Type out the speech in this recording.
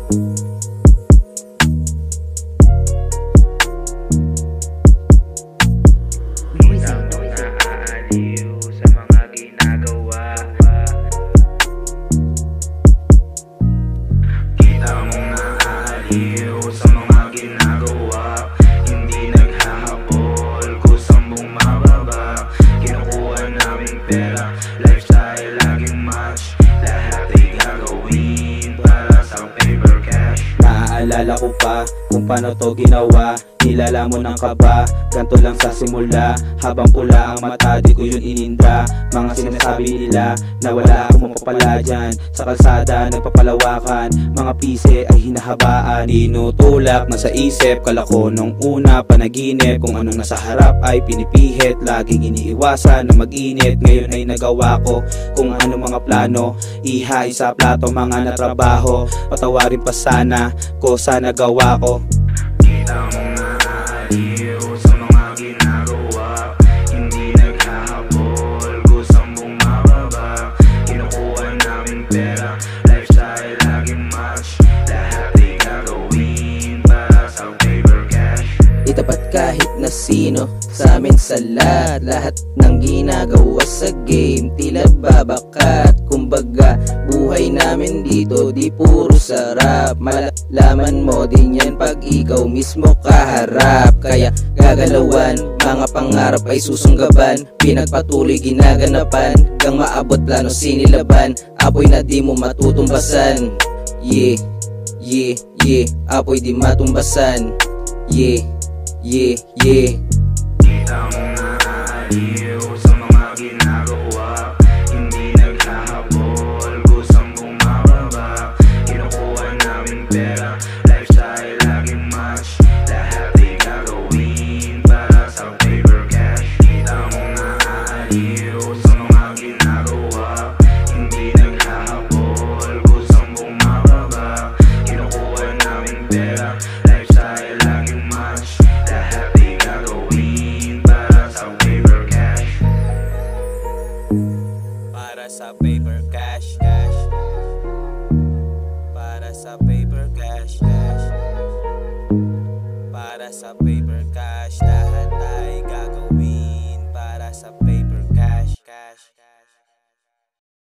Naaaliw sa mga ginagawa. Kita mong naaaliw sa mga ginagawa. Hindi naghahabol kung saan bumababa. Kinukuha namin pera, lifestyle laging match. Lahat ay gagawin para sa paper cash. Naaalala ko pa kung paano to ginawa. Nilalamon ng kaba, ganto lang sa simula. Habang pula ang mata, di ko yun ininda. Mga sinasabi nila na wala akong mapapala dyan. Sa kalsada nagpapalawakan, mga pise ay hinahabaan. Tinutulak na sa isip, kala ko nung una panaginip. Kung anong nasa harap ay pinipihit, laging iniiwasan na mag-init. Ngayon ay nagawa ko kung ano mga plano. Ihain sa plato mga natrabaho. Patawarin pa sana ko sa nagawa ko. Kita mong naaaliw sa mga ginagawa. Hindi naghahabol kung saan bumababa. Kinukuha namin pera, lifestyle laging match. Lahat ay gagawin para sa paper cash. Itapat kahit na sino sa amin sa lahat ng ginagawa sa game tila babakat. Kumbaga buhay namin dito di puro sarap. Malalaman mo din yan pag ikaw mismo kaharap. Kaya gagalawan, mga pangarap ay susunggaban. Pinagpatuloy ginaganapan, hanggang maabot plano sinilaban. Apoy na di mo matutumbasan. Yeah, yeah, yeah, apoy di matumbasan. Yeah, yeah, yeah. Kita mong naaaliw sa mga ginagawa. Hindi naghahabol kung saan bumababa. Kinukuha namin pera, lifestyle laging match. Lahat ay gagawin para sa paper cash. Kita mong naaaliw sa mga ginagawa. Hindi naghahabol kung saan bumababa. Kinukuha namin pera, lifestyle laging match. Lahat ay gagawin para sa paper cash. Para sa paper cash, cash. Para sa paper cash, cash. Para sa paper cash, lahat.